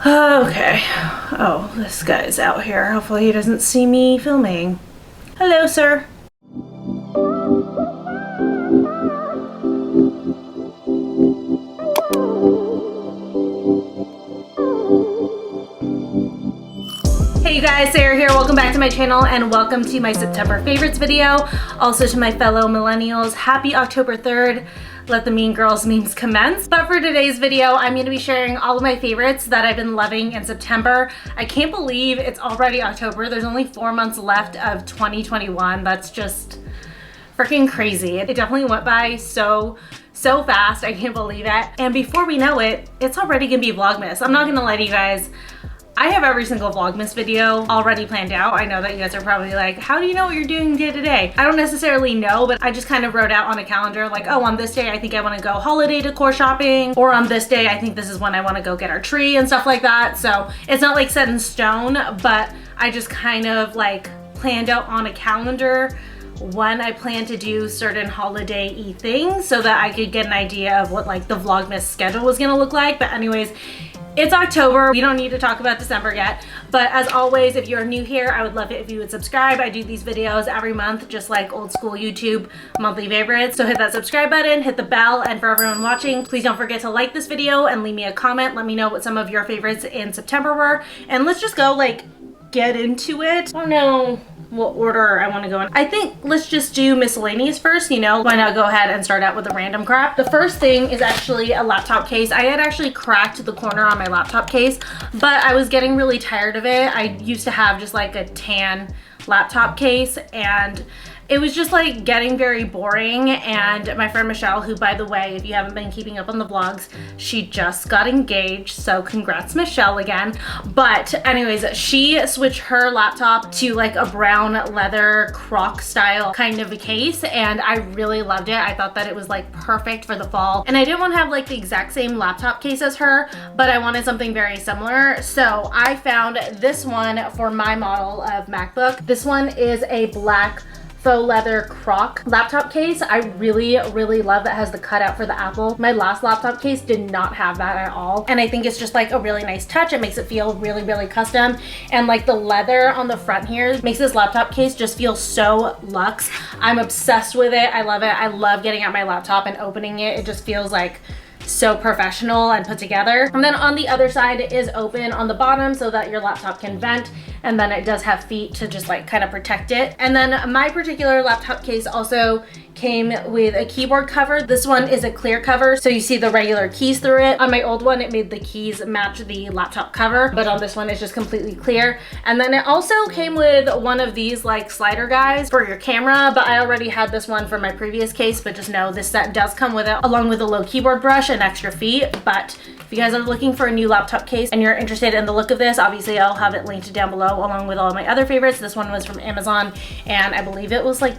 Okay. Oh, this guy's out here. Hopefully he doesn't see me filming. Hello, sir. Hey you guys, Sarah here. Welcome back to my channel and welcome to my September favorites video. Also to my fellow millennials, happy October 3rd. Let the mean girls memes commence. But for today's video, I'm going to be sharing all of my favorites that I've been loving in September. I can't believe it's already October. There's only 4 months left of 2021. That's just freaking crazy. It definitely went by so fast. I can't believe it. And before we know it, it's already gonna be Vlogmas. I'm not gonna lie to you guys. I have every single Vlogmas video already planned out. I know that you guys are probably like, how do you know what you're doing day to day? I don't necessarily know, but I just kind of wrote out on a calendar like, oh, on this day, I think I wanna go holiday decor shopping, or on this day, I think this is when I wanna go get our tree and stuff like that. So it's not like set in stone, but I just kind of like planned out on a calendar when I plan to do certain holiday-y things so that I could get an idea of what like the Vlogmas schedule was gonna look like. But anyways, it's October. We don't need to talk about December yet. But as always, if you're new here, I would love it if you would subscribe. I do these videos every month, just like old school YouTube monthly favorites. So hit that subscribe button, hit the bell, and for everyone watching, please don't forget to like this video and leave me a comment. Let me know what some of your favorites in September were. And let's just go like get into it. I don't know what order I want to go in. I think let's just do miscellaneous first, you know, why not go ahead and start out with the random crap. The first thing is actually a laptop case. I had actually cracked the corner on my laptop case, but I was getting really tired of it. I used to have just like a tan laptop case and it was just like getting very boring. And my friend Michelle, who by the way, if you haven't been keeping up on the vlogs, she just got engaged. So congrats Michelle again. But anyways, she switched her laptop to like a brown leather croc style kind of a case. And I really loved it. I thought that it was like perfect for the fall. And I didn't want to have like the exact same laptop case as her, but I wanted something very similar. So I found this one for my model of MacBook. This one is a black faux leather croc laptop case. I really love that it has the cutout for the Apple. My last laptop case did not have that at all. And I think it's just like a really nice touch. It makes it feel really custom. And like the leather on the front here makes this laptop case just feel so luxe. I'm obsessed with it. I love it. I love getting out my laptop and opening it. It just feels like so professional and put together. And then on the other side, it is open on the bottom so that your laptop can vent, and then it does have feet to just like kind of protect it. And then my particular laptop case also came with a keyboard cover. This one is a clear cover, so you see the regular keys through it. On my old one, it made the keys match the laptop cover, but on this one, it's just completely clear. And then it also came with one of these like slider guys for your camera, but I already had this one for my previous case, but just know this set does come with it, along with a low keyboard brush and extra feet. But if you guys are looking for a new laptop case and you're interested in the look of this, obviously I'll have it linked down below along with all my other favorites. This one was from Amazon and I believe it was like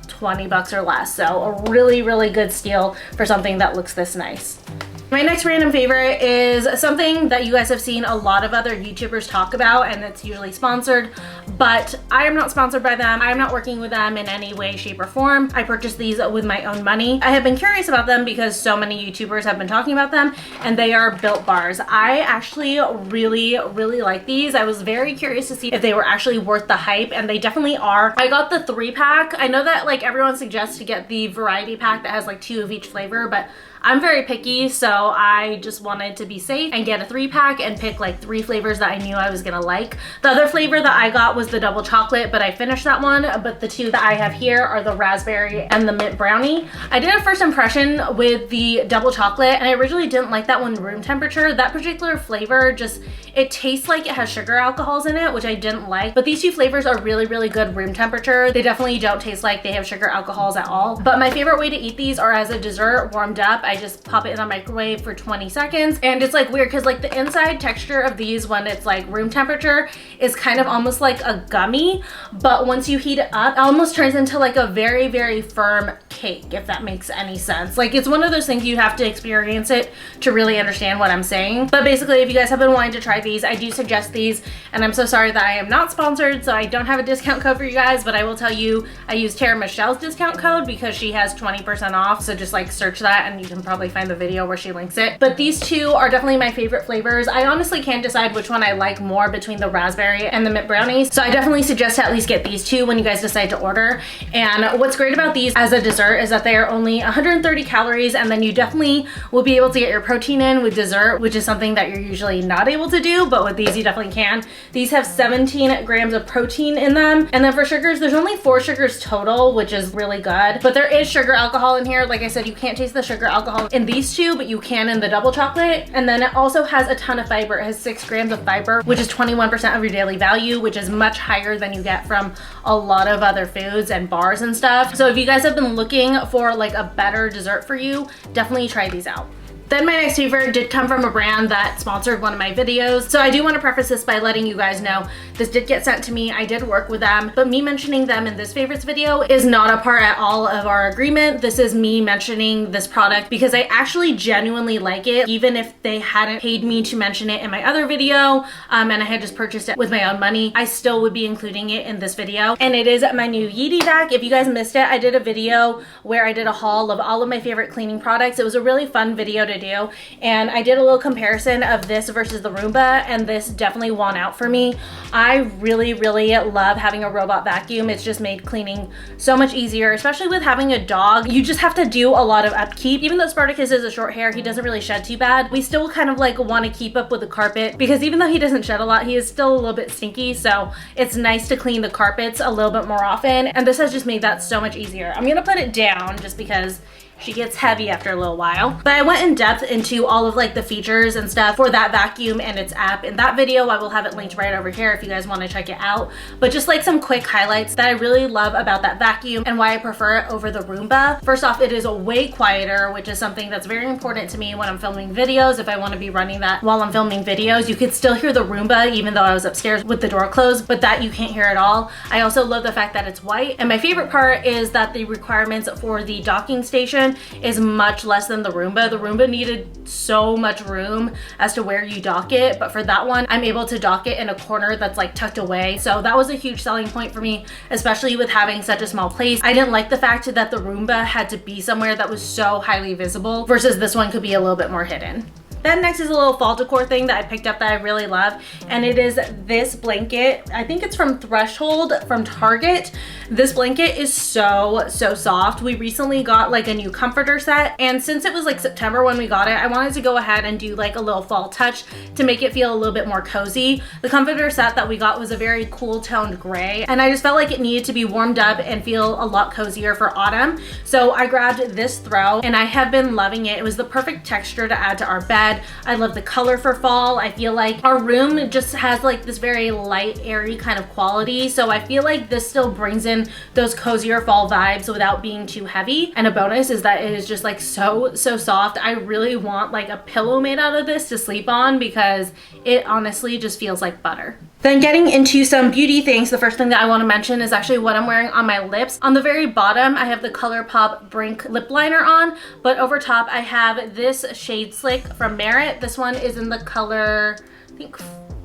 20 bucks or less. So a really good steal for something that looks this nice. My next random favorite is something that you guys have seen a lot of other YouTubers talk about, and it's usually sponsored, but I am not sponsored by them. I am not working with them in any way, shape, or form. I purchased these with my own money. I have been curious about them because so many YouTubers have been talking about them, and they are Built Bars. I actually really like these. I was very curious to see if they were actually worth the hype, and they definitely are. I got the 3-pack. I know that like everyone suggests to get the variety pack that has like 2 of each flavor, but I'm very picky, so I just wanted to be safe and get a 3-pack and pick like 3 flavors that I knew I was gonna like. The other flavor that I got was the double chocolate, but I finished that one. But the 2 that I have here are the raspberry and the mint brownie. I did a first impression with the double chocolate, and I originally didn't like that one room temperature. That particular flavor just, it tastes like it has sugar alcohols in it, which I didn't like. But these 2 flavors are really good room temperature. They definitely don't taste like they have sugar alcohols at all. But my favorite way to eat these are as a dessert, warmed up. I just pop it in the microwave for 20 seconds. And it's like weird because like the inside texture of these when it's like room temperature is kind of almost like a gummy, but once you heat it up, it almost turns into like a very firm cake, if that makes any sense. Like, it's one of those things you have to experience it to really understand what I'm saying. But basically, if you guys have been wanting to try these, I do suggest these, and I'm so sorry that I am not sponsored, so I don't have a discount code for you guys, but I will tell you, I use Tara Michelle's discount code because she has 20% off, so just like search that and you can probably find the video where she links it. But these two are definitely my favorite flavors. I honestly can't decide which one I like more between the raspberry and the mint brownies, so I definitely suggest to at least get these two when you guys decide to order. And what's great about these as a dessert is that they are only 130 calories, and then you definitely will be able to get your protein in with dessert, which is something that you're usually not able to do, but with these you definitely can. These have 17 grams of protein in them. And then for sugars, there's only 4 sugars total, which is really good. But there is sugar alcohol in here. Like I said, you can't taste the sugar alcohol in these two, but you can in the double chocolate. And then it also has a ton of fiber. It has 6 grams of fiber, which is 21% of your daily value, which is much higher than you get from a lot of other foods and bars and stuff. So if you guys have been looking for like a better dessert for you, definitely try these out. Then my next favorite did come from a brand that sponsored one of my videos. So I do want to preface this by letting you guys know this did get sent to me. I did work with them, but me mentioning them in this favorites video is not a part at all of our agreement. This is me mentioning this product because I actually genuinely like it. Even if they hadn't paid me to mention it in my other video and I had just purchased it with my own money, I still would be including it in this video. And it is my new Yeedi bag. If you guys missed it, I did a video where I did a haul of all of my favorite cleaning products. It was a really fun video to do, and I did a little comparison of this versus the Roomba, and this definitely won out for me. I really love having a robot vacuum. It's just made cleaning so much easier, especially with having a dog. You just have to do a lot of upkeep. Even though Spartacus is a short hair, he doesn't really shed too bad. We still kind of like want to keep up with the carpet because even though he doesn't shed a lot, he is still a little bit stinky, so it's nice to clean the carpets a little bit more often, and this has just made that so much easier. I'm gonna put it down just because she gets heavy after a little while. But I went in depth into all of like the features and stuff for that vacuum and its app in that video. I will have it linked right over here if you guys want to check it out. But just like some quick highlights that I really love about that vacuum and why I prefer it over the Roomba. First off, it is way quieter, which is something that's very important to me when I'm filming videos. If I want to be running that while I'm filming videos, you could still hear the Roomba even though I was upstairs with the door closed, but that you can't hear at all. I also love the fact that it's white. And my favorite part is that the requirements for the docking station is much less than the Roomba. The Roomba needed so much room as to where you dock it, but for that one, I'm able to dock it in a corner that's like tucked away. So that was a huge selling point for me, especially with having such a small place. I didn't like the fact that the Roomba had to be somewhere that was so highly visible versus this one could be a little bit more hidden. Then next is a little fall decor thing that I picked up that I really love, and it is this blanket. I think it's from Threshold from Target. This blanket is so soft. We recently got like a new comforter set, and since it was like September when we got it, I wanted to go ahead and do like a little fall touch to make it feel a little bit more cozy. The comforter set that we got was a very cool toned gray, and I just felt like it needed to be warmed up and feel a lot cozier for autumn. So I grabbed this throw, and I have been loving it. It was the perfect texture to add to our bed. I love the color for fall. I feel like our room just has like this very light, airy kind of quality. So I feel like this still brings in those cozier fall vibes without being too heavy. And a bonus is that it is just like so soft. I really want like a pillow made out of this to sleep on because it honestly just feels like butter. Then getting into some beauty things, the first thing that I want to mention is actually what I'm wearing on my lips. On the very bottom, I have the ColourPop Brink lip liner on, but over top I have this Shade Slick from Merit. This one is in the color, I think,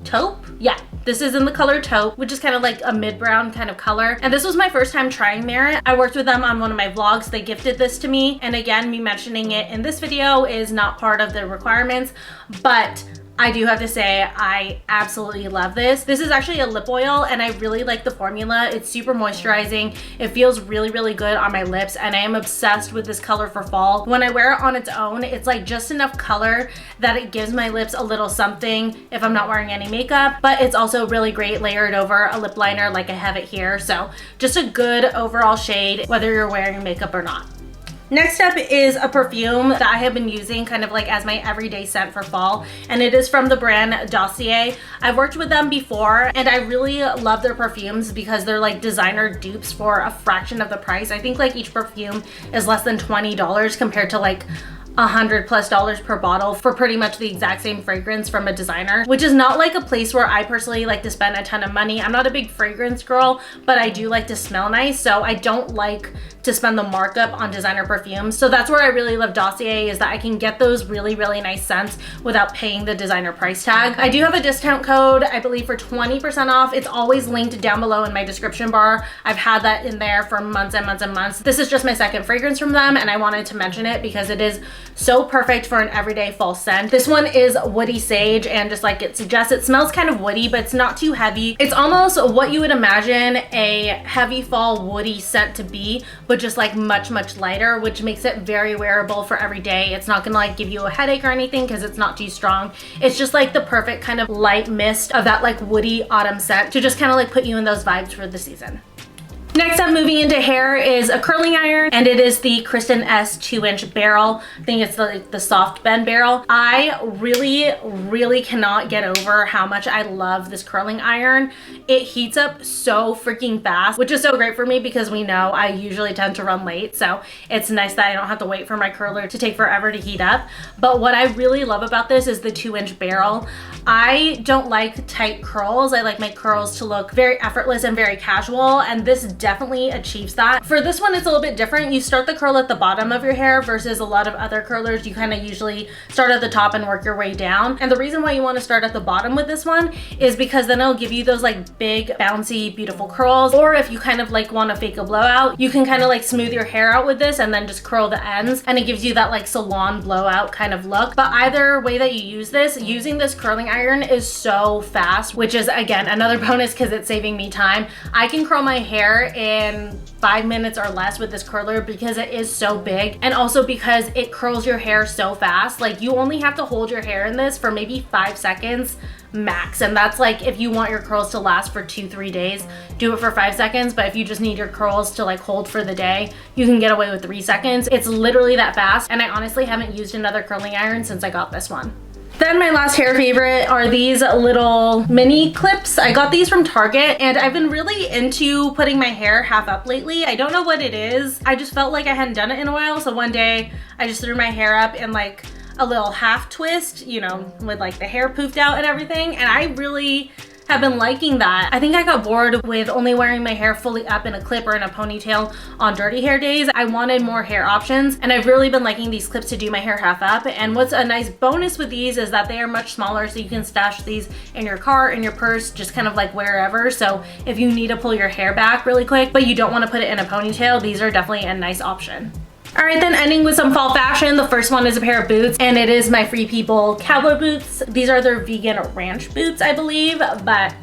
taupe? Yeah, this is in the color taupe, which is kind of like a mid-brown kind of color. And this was my first time trying Merit. I worked with them on one of my vlogs. They gifted this to me. And again, me mentioning it in this video is not part of the requirements, but I do have to say I absolutely love this. This is actually a lip oil, and I really like the formula. It's super moisturizing. It feels really good on my lips, and I am obsessed with this color for fall. When I wear it on its own, it's like just enough color that it gives my lips a little something if I'm not wearing any makeup, but it's also really great layered over a lip liner like I have it here. So just a good overall shade whether you're wearing makeup or not. Next up is a perfume that I have been using kind of like as my everyday scent for fall, and it is from the brand Dossier. I've worked with them before, and I really love their perfumes because they're like designer dupes for a fraction of the price. I think like each perfume is less than $20 compared to like $100+ per bottle for pretty much the exact same fragrance from a designer, which is not like a place where I personally like to spend a ton of money. I'm not a big fragrance girl, but I do like to smell nice, so I don't like to spend the markup on designer perfumes. So that's where I really love Dossier, is that I can get those really nice scents without paying the designer price tag. I do have a discount code, I believe, for 20% off. It's always linked down below in my description bar. I've had that in there for months and months and months. This is just my second fragrance from them, and I wanted to mention it because it is so perfect for an everyday fall scent. This one is Woody Sage, and just like it suggests, it smells kind of woody, but it's not too heavy. It's almost what you would imagine a heavy fall woody scent to be, but just like much lighter, which makes it very wearable for every day. It's not gonna like give you a headache or anything because it's not too strong. It's just like the perfect kind of light mist of that like woody autumn scent to just kind of like put you in those vibes for the season. Next up, moving into hair, is a curling iron, and it is the Kristen S 2-inch barrel. I think it's the soft bend barrel. I really cannot get over how much I love this curling iron. It heats up so freaking fast, which is so great for me because we know I usually tend to run late, so it's nice that I don't have to wait for my curler to take forever to heat up. But what I really love about this is the 2-inch barrel. I don't like tight curls. I like my curls to look very effortless and very casual, and this definitely achieves that. For this one, it's a little bit different. You start the curl at the bottom of your hair versus a lot of other curlers. You kind of usually start at the top and work your way down. And the reason why you want to start at the bottom with this one is because then it'll give you those like big, bouncy, beautiful curls. Or if you kind of like want to fake a blowout, you can kind of like smooth your hair out with this and then just curl the ends, and it gives you that like salon blowout kind of look. But either way that you use this, using this curling iron is so fast, which is again another bonus because it's saving me time. I can curl my hair in 5 minutes or less with this curler because it is so big, and also because it curls your hair so fast. Like, you only have to hold your hair in this for maybe 5 seconds max, and that's like if you want your curls to last for 2-3 days, do it for 5 seconds. But if you just need your curls to like hold for the day, you can get away with 3 seconds. It's literally that fast, and I honestly haven't used another curling iron since I got this one. Then my last hair favorite are these little mini clips. I got these from Target, and I've been really into putting my hair half up lately. I don't know what it is. I just felt like I hadn't done it in a while, so one day I just threw my hair up in like a little half twist, you know, with like the hair poofed out and everything, and I really have been liking that. I think I got bored with only wearing my hair fully up in a clip or in a ponytail on dirty hair days. I wanted more hair options, and I've really been liking these clips to do my hair half up. And what's a nice bonus with these is that they are much smaller, so you can stash these in your car, in your purse, just kind of like wherever. So if you need to pull your hair back really quick, but you don't want to put it in a ponytail, these are definitely a nice option. All right, then ending with some fall fashion. The first one is a pair of boots, and it is my Free People cowboy boots. These are their vegan ranch boots, I believe, but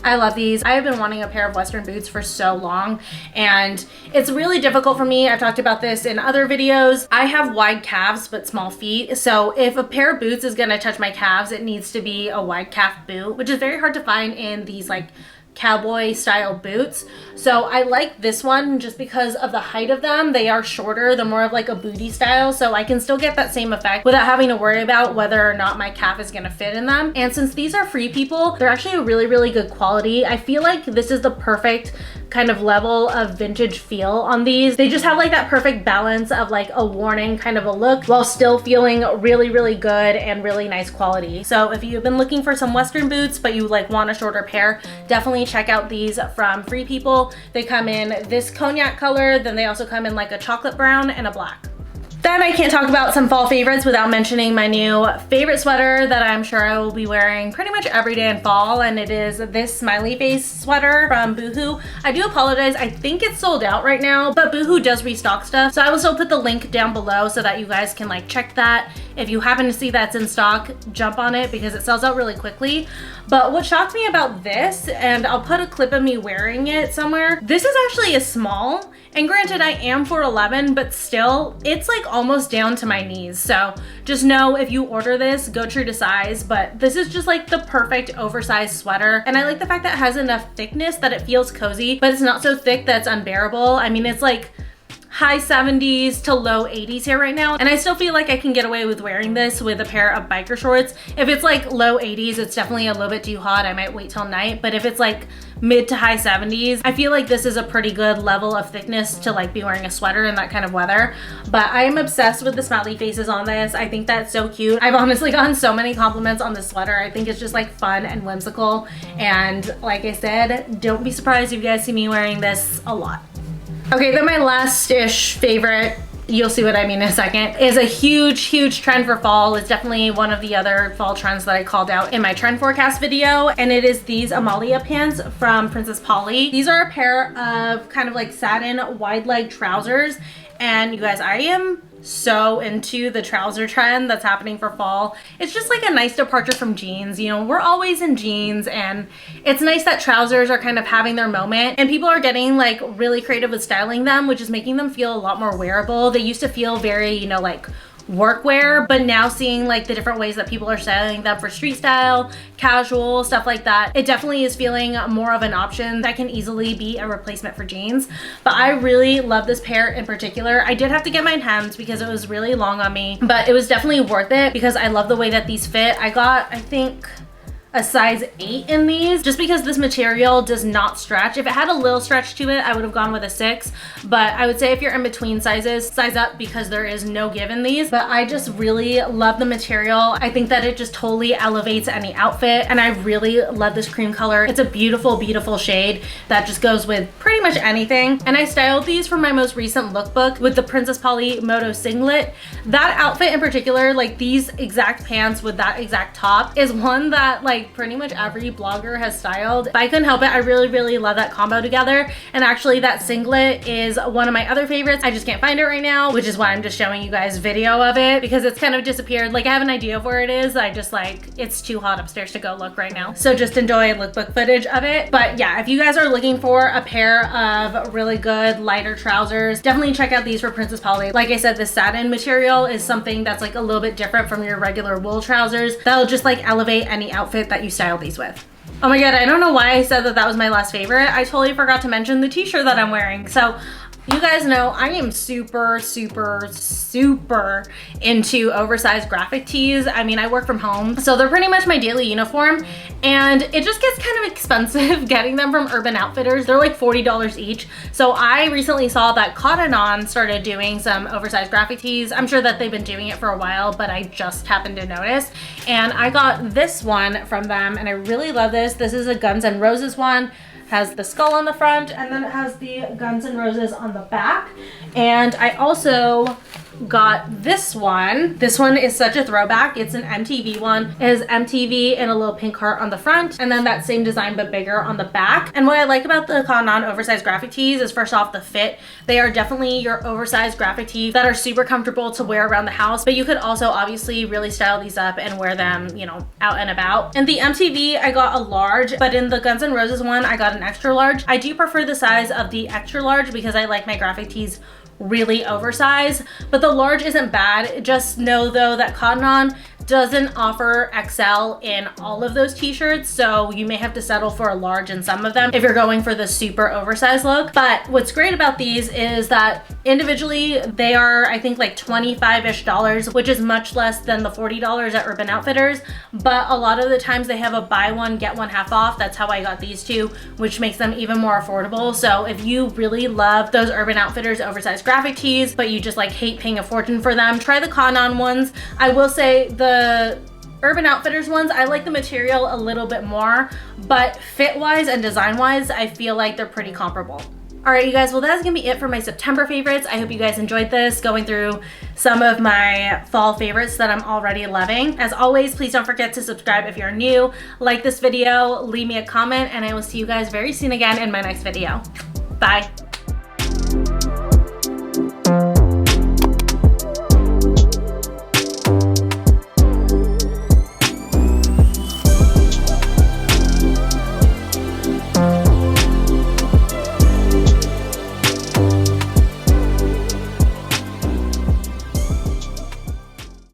I love these. I have been wanting a pair of Western boots for so long, and it's really difficult for me. I've talked about this in other videos. I have wide calves but small feet, so if a pair of boots is gonna touch my calves, it needs to be a wide calf boot, which is very hard to find in these like cowboy style boots. So I like this one just because of the height of them. They are shorter, they're more of like a booty style, so I can still get that same effect without having to worry about whether or not my calf is gonna fit in them. And since these are Free People, they're actually a really good quality. I feel like this is the perfect kind of level of vintage feel on these. They just have like that perfect balance of like a worn-in kind of a look while still feeling really good and really nice quality. So if you've been looking for some Western boots but you like want a shorter pair, definitely check out these from Free People. They come in this cognac color, then they also come in like a chocolate brown and a black. Then I can't talk about some fall favorites without mentioning my new favorite sweater that I'm sure I will be wearing pretty much every day in fall, and it is this smiley face sweater from Boohoo. I do apologize, I think it's sold out right now, but Boohoo does restock stuff, so I will still put the link down below so that you guys can like check that. If you happen to see that's in stock, jump on it because it sells out really quickly. But what shocked me about this, and I'll put a clip of me wearing it somewhere, this is actually a small. And granted, I am 4'11", but still, it's like almost down to my knees. So just know if you order this, go true to size, but this is just like the perfect oversized sweater. And I like the fact that it has enough thickness that it feels cozy, but it's not so thick that it's unbearable. I mean, it's like high 70s to low 80s here right now, and I still feel like I can get away with wearing this with a pair of biker shorts. If it's like low 80s, it's definitely a little bit too hot. I might wait till night, but if it's like mid to high 70s, I feel like this is a pretty good level of thickness to like be wearing a sweater in that kind of weather. But I am obsessed with the smiley faces on this. I think that's so cute. I've honestly gotten so many compliments on this sweater. I think it's just like fun and whimsical, and like I said, don't be surprised if you guys see me wearing this a lot. Okay, then my last-ish favorite, you'll see what I mean in a second, is a huge trend for fall. It's definitely one of the other fall trends that I called out in my trend forecast video, and it is these Amalia pants from Princess Polly. These are a pair of kind of like satin wide leg trousers, and you guys, I am so into the trouser trend that's happening for fall. It's just like a nice departure from jeans. You know, we're always in jeans, and it's nice that trousers are kind of having their moment, and people are getting like really creative with styling them, which is making them feel a lot more wearable. They used to feel very, you know, like workwear, but now seeing like the different ways that people are styling them for street style, casual, stuff like that, it definitely is feeling more of an option that can easily be a replacement for jeans. But I really love this pair in particular. I did have to get mine hemmed because it was really long on me, but it was definitely worth it because I love the way that these fit. I got, I think, a size 8 in these just because this material does not stretch. If it had a little stretch to it, I would have gone with a 6, but I would say if you're in between sizes, size up because there is no give in these. But I just really love the material. I think that it just totally elevates any outfit, and I really love this cream color. It's a beautiful shade that just goes with pretty much anything. And I styled these for my most recent lookbook with the Princess Polly Moto singlet. That outfit in particular, like these exact pants with that exact top, is one that like pretty much every blogger has styled. But I couldn't help it. I really love that combo together. And actually that singlet is one of my other favorites. I just can't find it right now, which is why I'm just showing you guys video of it because it's kind of disappeared. Like I have an idea of where it is. I just like, it's too hot upstairs to go look right now. So just enjoy lookbook footage of it. But yeah, if you guys are looking for a pair of really good lighter trousers, definitely check out these for Princess Polly. Like I said, the satin material is something that's like a little bit different from your regular wool trousers. That'll just like elevate any outfit that you style these with. Oh my god, I don't know why I said that that was my last favorite. I totally forgot to mention the t-shirt that I'm wearing. So you guys know I am super into oversized graphic tees. I mean, I work from home, so they're pretty much my daily uniform, and it just gets kind of expensive getting them from Urban Outfitters. They're like $40 each. So I recently saw that Cotton On started doing some oversized graphic tees. I'm sure that they've been doing it for a while, but I just happened to notice. And I got this one from them, and I really love this. This is a Guns N' Roses one. Has the skull on the front, and then it has the Guns N' Roses on the back. And I also got this one. This one is such a throwback. It's an MTV one. It has MTV and a little pink heart on the front, and then that same design but bigger on the back. And what I like about the Cotton On oversized graphic tees is first off the fit. They are definitely your oversized graphic tees that are super comfortable to wear around the house, but you could also obviously really style these up and wear them, you know, out and about. In the MTV, I got a large, but in the Guns N' Roses one, I got an extra large. I do prefer the size of the extra large because I like my graphic tees really oversized, but the large isn't bad. Just know though that Cotton On doesn't offer XL in all of those t-shirts, so you may have to settle for a large in some of them if you're going for the super oversized look. But what's great about these is that individually they are, I think, like $25-ish, which is much less than the $40 at Urban Outfitters, but a lot of the times they have a buy one get one half off. That's how I got these two, which makes them even more affordable. So if you really love those Urban Outfitters oversized graphic tees but you just like hate paying a fortune for them, try the Cotton On ones. I will say the Urban Outfitters ones, I like the material a little bit more, but fit wise and design wise, I feel like they're pretty comparable. All right, you guys, well, that's gonna be it for my September favorites. I hope you guys enjoyed this, going through some of my fall favorites that I'm already loving. As always, please don't forget to subscribe if you're new, like this video, leave me a comment, and I will see you guys very soon again in my next video. Bye.